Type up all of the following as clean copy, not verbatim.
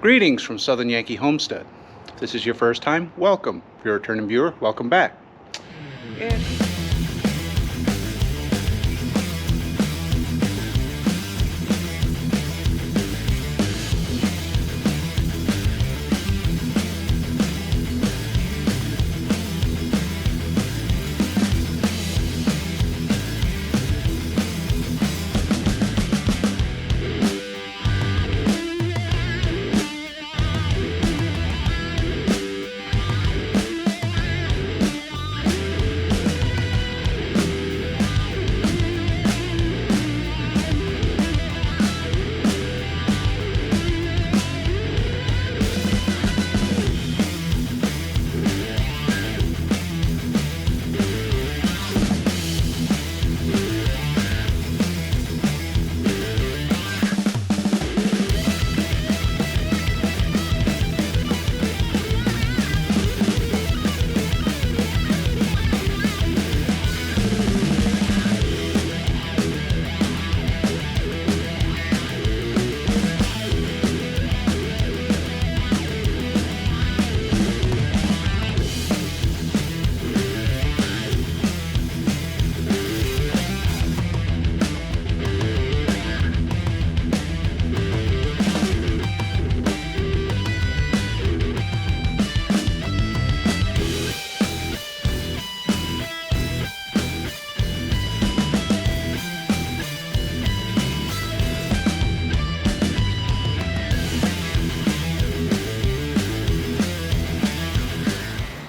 Greetings from Southern Yankee Homestead. If this is your first time, welcome. If you're a returning viewer, welcome back.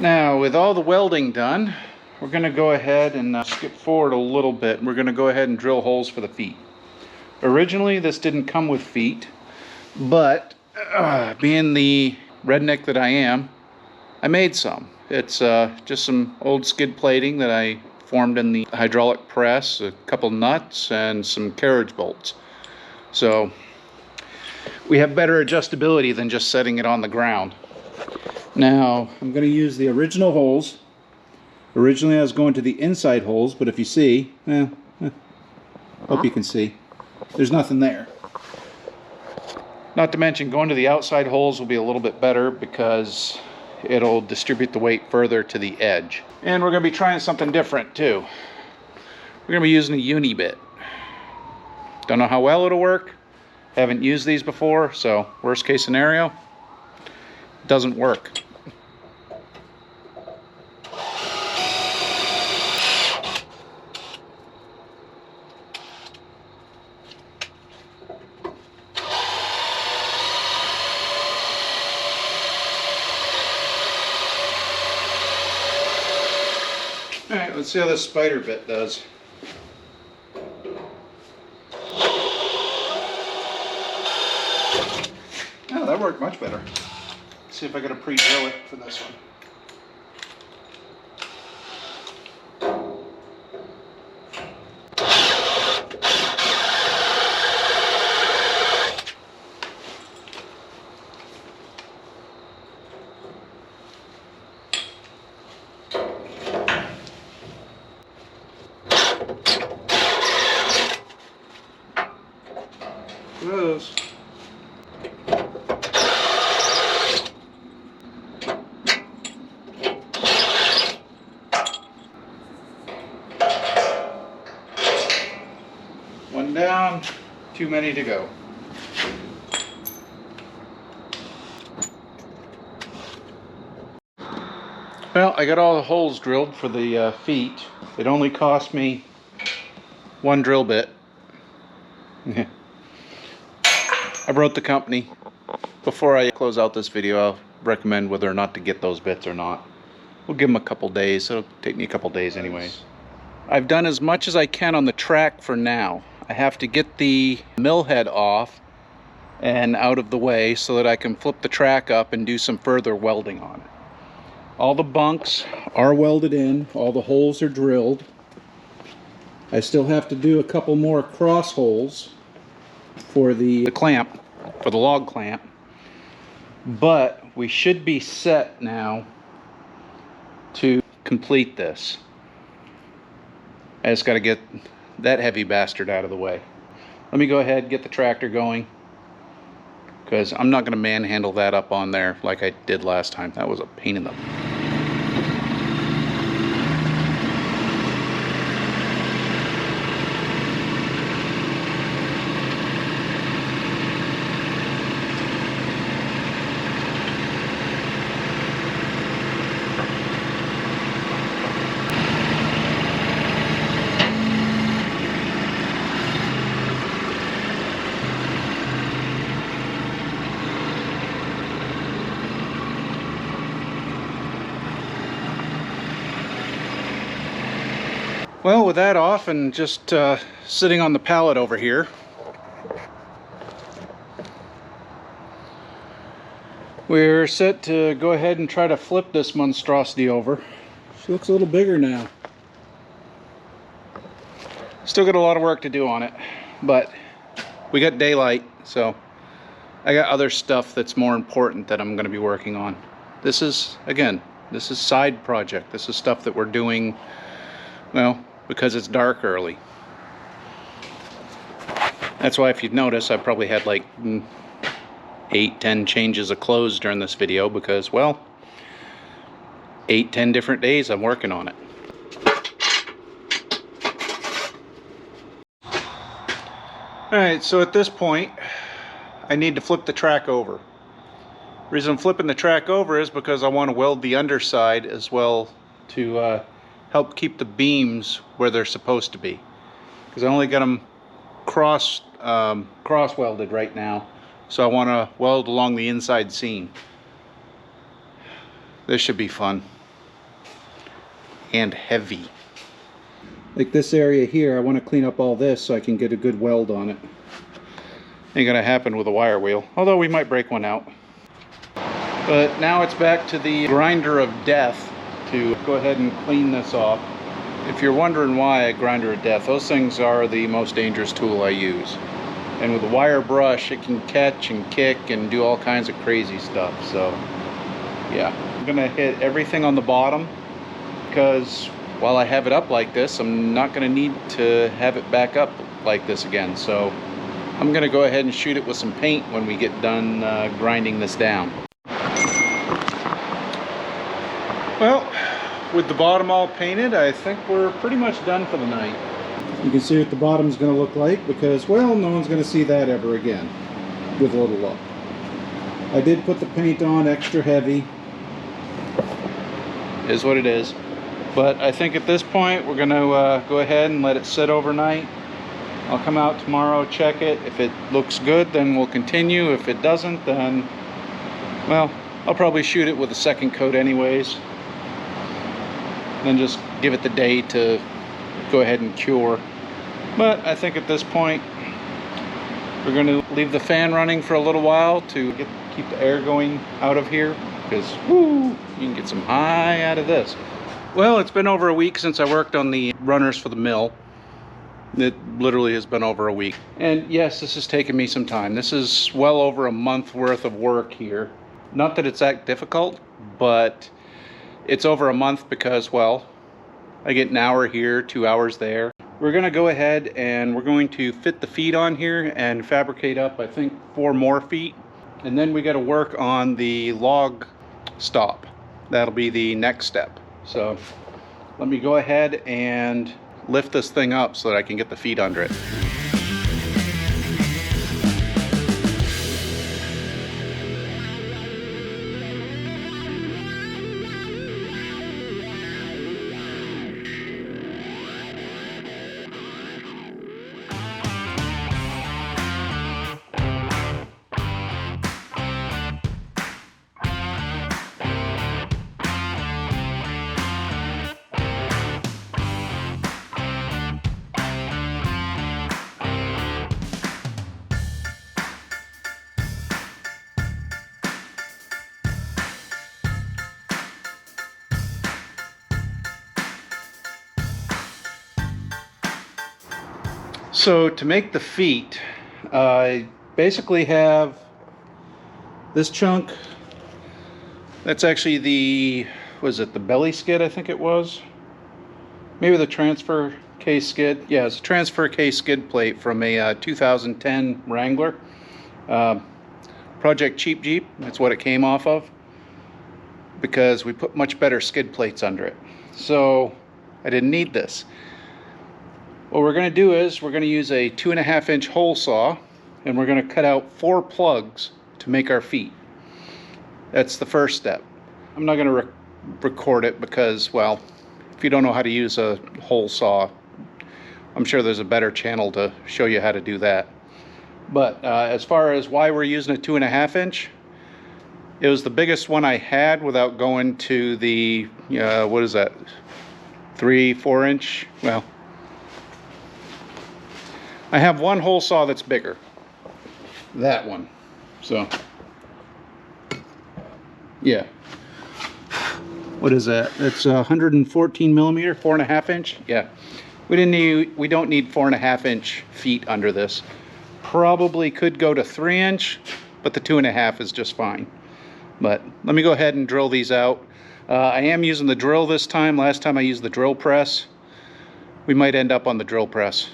Now, with all the welding done, we're going to go ahead and skip forward a little bit. We're going to go ahead and drill holes for the feet. Originally, this didn't come with feet, but being the redneck that I am, I made some. It's just some old skid plating that I formed in the hydraulic press, a couple nuts, and some carriage bolts. So we have better adjustability than just setting it on the ground. Now, I'm going to use the original holes. Originally I was going to the inside holes, but if you see, hope you can see, there's nothing there. Not to mention, going to the outside holes will be a little bit better because it'll distribute the weight further to the edge. And we're going to be trying something different too. We're going to be using a uni bit. Don't know how well it'll work. Haven't used these before, so worst case scenario, doesn't work. Alright, let's see how this spider bit does. Oh, that worked much better. Let's see if I gotta pre-drill it for this one. Close. One down, too many to go. Well, I got all the holes drilled for the feet. It only cost me one drill bit. I wrote the company. Before I close out this video, I'll recommend whether or not to get those bits or not. We'll give them a couple days. It'll take me a couple days anyways. I've done as much as I can on the track for now. I have to get the mill head off and out of the way so that I can flip the track up and do some further welding on it. All the bunks are welded in, all the holes are drilled. I still have to do a couple more cross holes for the clamp, for the log clamp, but we should be set now to complete this. I just got to get that heavy bastard out of the way. Let me go ahead, get the tractor going, because I'm not going to manhandle that up on there like I did last time. That was a pain in the... Well, with that off and just sitting on the pallet over here, we're set to go ahead and try to flip this monstrosity over. She looks a little bigger now. Still got a lot of work to do on it, but we got daylight, so I got other stuff that's more important that I'm going to be working on. This is, again, this is side project. This is stuff that we're doing, well, because it's dark early. That's why, if you'd notice, I probably had like 8-10 changes of clothes during this video, because, well, 8-10 different days I'm working on it. Alright, so at this point I need to flip the track over. The reason I'm flipping the track over is because I want to weld the underside as well to help keep the beams where they're supposed to be, because I only got them cross welded right now, so I want to weld along the inside seam. This should be fun and heavy. Like this area here, I want to clean up all this so I can get a good weld on it. Ain't gonna happen with a wire wheel, although we might break one out. But now it's back to the grinder of death to go ahead and clean this off. If you're wondering why a grinder of death, those things are the most dangerous tool I use. And with a wire brush, it can catch and kick and do all kinds of crazy stuff. So yeah, I'm gonna hit everything on the bottom, because while I have it up like this, I'm not gonna need to have it back up like this again. So I'm gonna go ahead and shoot it with some paint when we get done grinding this down. Well, with the bottom all painted, I think we're pretty much done for the night. You can see what the bottom's going to look like, because, well, no one's going to see that ever again with a little luck. I did put the paint on extra heavy. Is what it is. But I think at this point we're going to go ahead and let it sit overnight. I'll come out tomorrow, check it. If it looks good, then we'll continue. If it doesn't, then, well, I'll probably shoot it with a second coat anyways. Then just give it the day to go ahead and cure. But I think at this point we're going to leave the fan running for a little while to keep the air going out of here, because whoo, you can get some high out of this. Well, it's been over a week since I worked on the runners for the mill. It literally has been over a week. And yes, this has taken me some time. This is well over a month worth of work here. Not that it's that difficult, but it's over a month because, well, I get an hour here, 2 hours there. We're going to go ahead and we're going to fit the feet on here and fabricate up, I think, 4 more feet. And then we got to work on the log stop. That'll be the next step. So let me go ahead and lift this thing up so that I can get the feet under it. So to make the feet, I basically have this chunk. That's actually the, was it the belly skid, I think it was? Maybe the transfer case skid. Yeah, it's a transfer case skid plate from a 2010 Wrangler. Project Cheap Jeep. That's what it came off of, because we put much better skid plates under it. So I didn't need this. What we're going to do is we're going to use a 2.5-inch hole saw, and we're going to cut out 4 plugs to make our feet. That's the first step. I'm not going to record it because, well, if you don't know how to use a hole saw, I'm sure there's a better channel to show you how to do that. But as far as why we're using a 2.5-inch, it was the biggest one I had without going to the, what is that, 3-4 inch? Well, I have one hole saw that's bigger. That one. So, yeah. What is that? It's 114 millimeter, 4.5-inch. Yeah. We don't need 4.5-inch feet under this. Probably could go to 3-inch, but the 2.5 is just fine. But let me go ahead and drill these out. I am using the drill this time. Last time I used the drill press. We might end up on the drill press.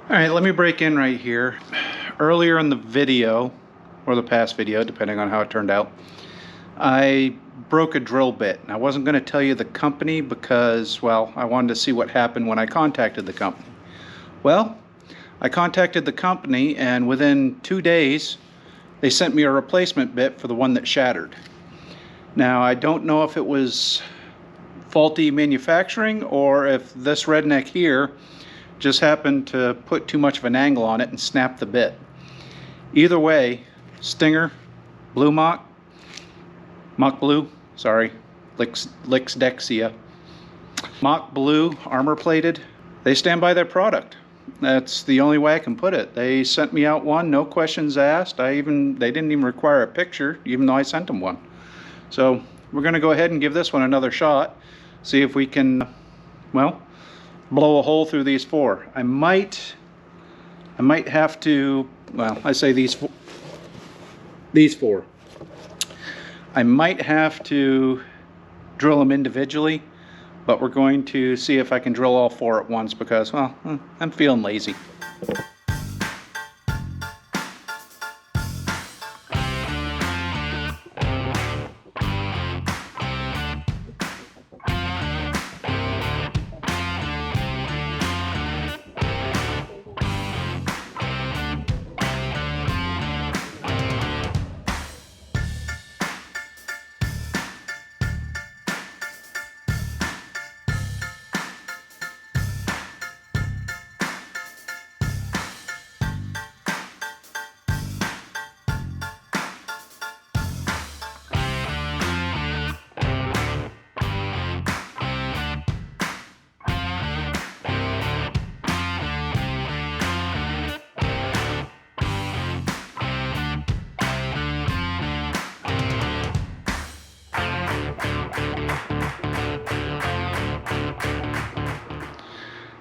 All right, let me break in right here. Earlier in the video, or the past video, depending on how it turned out, I broke a drill bit. I wasn't going to tell you the company because, well, I wanted to see what happened when I contacted the company. Well, I contacted the company, and within 2 days, they sent me a replacement bit for the one that shattered. Now, I don't know if it was faulty manufacturing or if this redneck here just happened to put too much of an angle on it and snap the bit. Either way, Stinger, Blue Mock Blue, sorry, Lixdexia, Mock Blue, armor plated, they stand by their product. That's the only way I can put it. They sent me out one, no questions asked. They didn't even require a picture, even though I sent them one. So we're going to go ahead and give this one another shot, see if we can, well, blow a hole through these 4. I might have to, well, I say these 4. I might have to drill them individually, but we're going to see if I can drill all 4 at once because, well, I'm feeling lazy.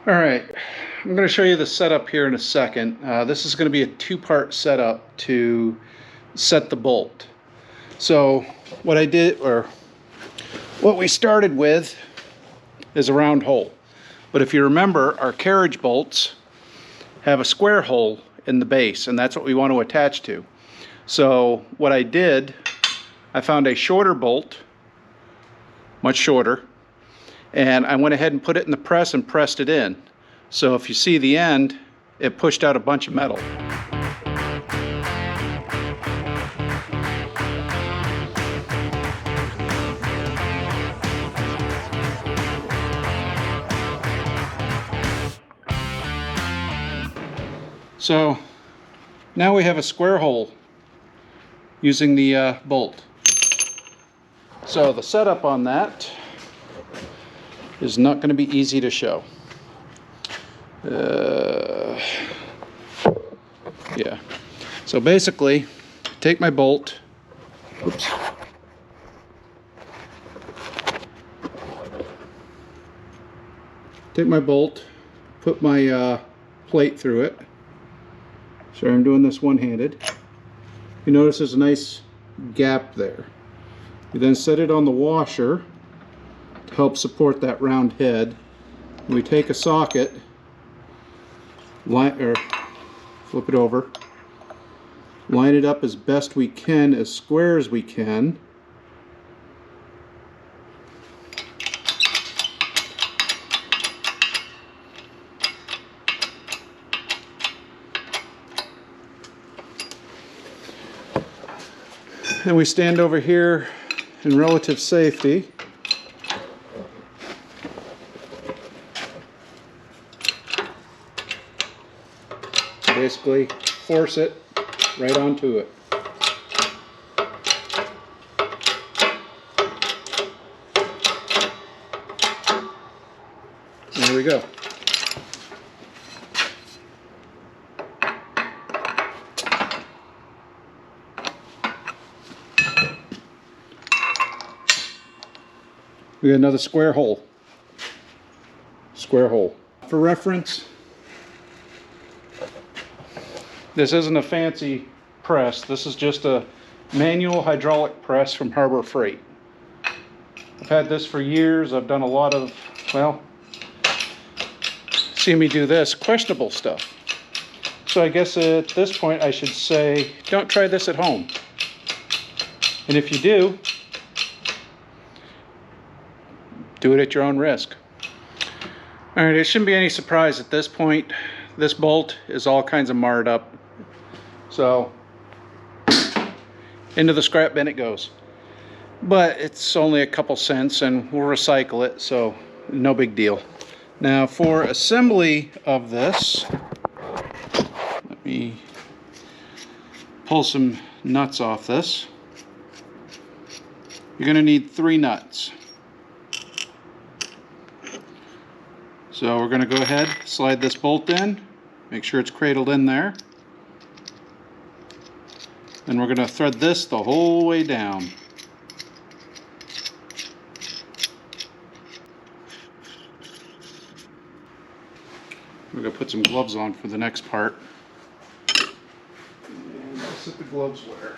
All right, I'm going to show you the setup here in a second. This is going to be a 2-part setup to set the bolt. So what I did, or what we started with, is a round hole. But if you remember, our carriage bolts have a square hole in the base, and that's what we want to attach to. So what I did, I found a shorter bolt, much shorter, and I went ahead and put it in the press and pressed it in. So if you see the end, it pushed out a bunch of metal. So now we have a square hole using the bolt. So the setup on that is not going to be easy to show. Yeah. So basically, take my bolt. Oops. take my bolt, put my plate through it. Sorry, I'm doing this one-handed. You notice there's a nice gap there. You then set it on the washer to help support that round head. We take a socket, flip it over, line it up as best we can, as square as we can. And we stand over here in relative safety. Basically force it right onto it. There we go. We got another square hole. Square hole. For reference, this isn't a fancy press. This is just a manual hydraulic press from Harbor Freight. I've had this for years. I've done a lot of, well, see me do this, questionable stuff. So I guess at this point I should say, don't try this at home. And if you do it at your own risk. Alright, it shouldn't be any surprise at this point. This bolt is all kinds of marred up. So, into the scrap bin it goes. But it's only a couple cents and we'll recycle it, so no big deal. Now for assembly of this, let me pull some nuts off this. You're going to need 3 nuts. So we're going to go ahead, slide this bolt in, make sure it's cradled in there. And we're going to thread this the whole way down. We're going to put some gloves on for the next part. And let's set the gloves where.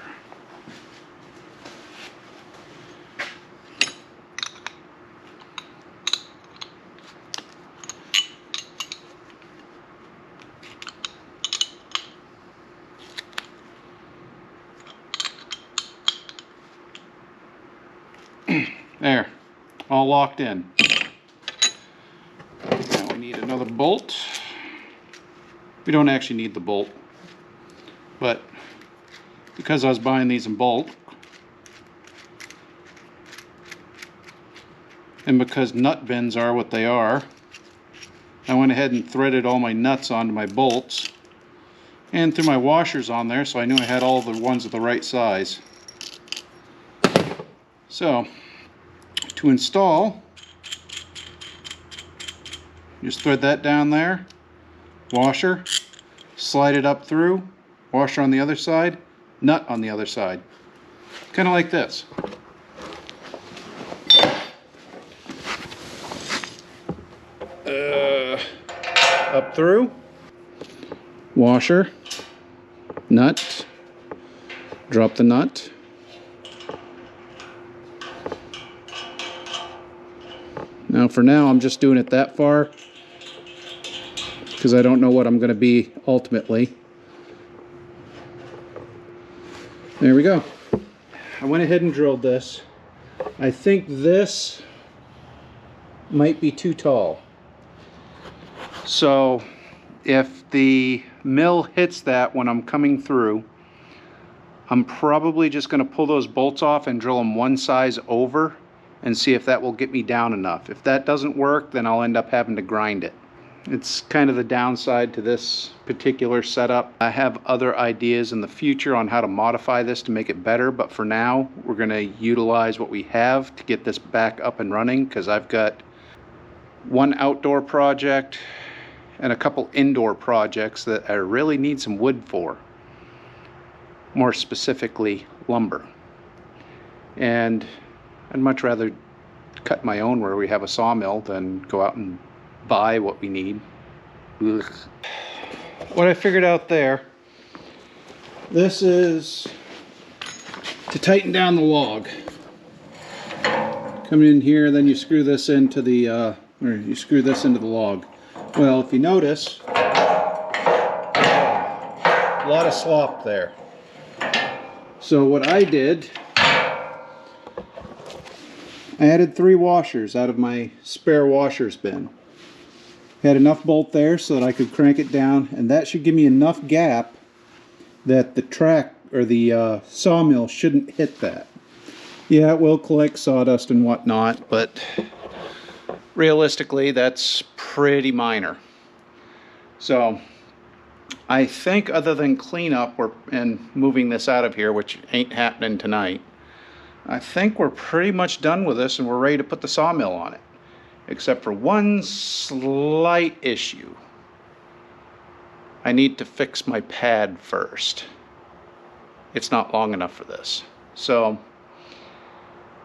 There, all locked in. Now we need another bolt. We don't actually need the bolt, but because I was buying these in bulk, and because nut bins are what they are, I went ahead and threaded all my nuts onto my bolts and threw my washers on there, so I knew I had all the ones of the right size. So to install, just thread that down there, washer, slide it up through, washer on the other side, nut on the other side. Kind of like this. Up through, washer, nut, drop the nut, now for now I'm just doing it that far because I don't know what I'm going to be ultimately. There we go. I went ahead and drilled this. I think this might be too tall. So if the mill hits that when I'm coming through, I'm probably just going to pull those bolts off and drill them one size over and see if that will get me down enough. If that doesn't work, then I'll end up having to grind it. It's kind of the downside to this particular setup. I have other ideas in the future on how to modify this to make it better, but for now we're going to utilize what we have to get this back up and running, because I've got one outdoor project and a couple indoor projects that I really need some wood for. More specifically, lumber. And I'd much rather cut my own where we have a sawmill than go out and buy what we need. Ugh. What I figured out there, this is to tighten down the log. Come in here, then you screw this into the log. Well, if you notice, a lot of slop there. So what I did, I added 3 washers out of my spare washers bin. Had enough bolt there so that I could crank it down, and that should give me enough gap that the track or the sawmill shouldn't hit that. Yeah, it will collect sawdust and whatnot, but realistically that's pretty minor. So I think other than cleanup and moving this out of here, which ain't happening tonight, I think we're pretty much done with this and we're ready to put the sawmill on it. Except for one slight issue. I need to fix my pad first. It's not long enough for this. So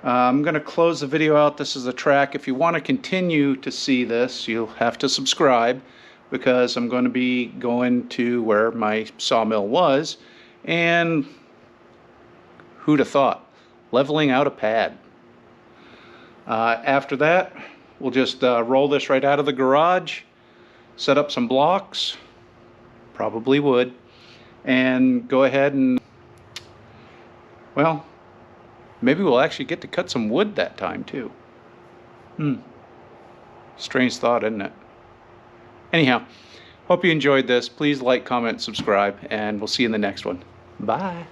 I'm going to close the video out. This is the track. If you want to continue to see this, you'll have to subscribe, because I'm going to be going to where my sawmill was, and who'd have thought, leveling out a pad. After that, we'll just roll this right out of the garage, set up some blocks, probably wood, and go ahead and, well, maybe we'll actually get to cut some wood that time too. Strange thought, isn't it? Anyhow, hope you enjoyed this. Please like, comment, subscribe, and we'll see you in the next one. Bye.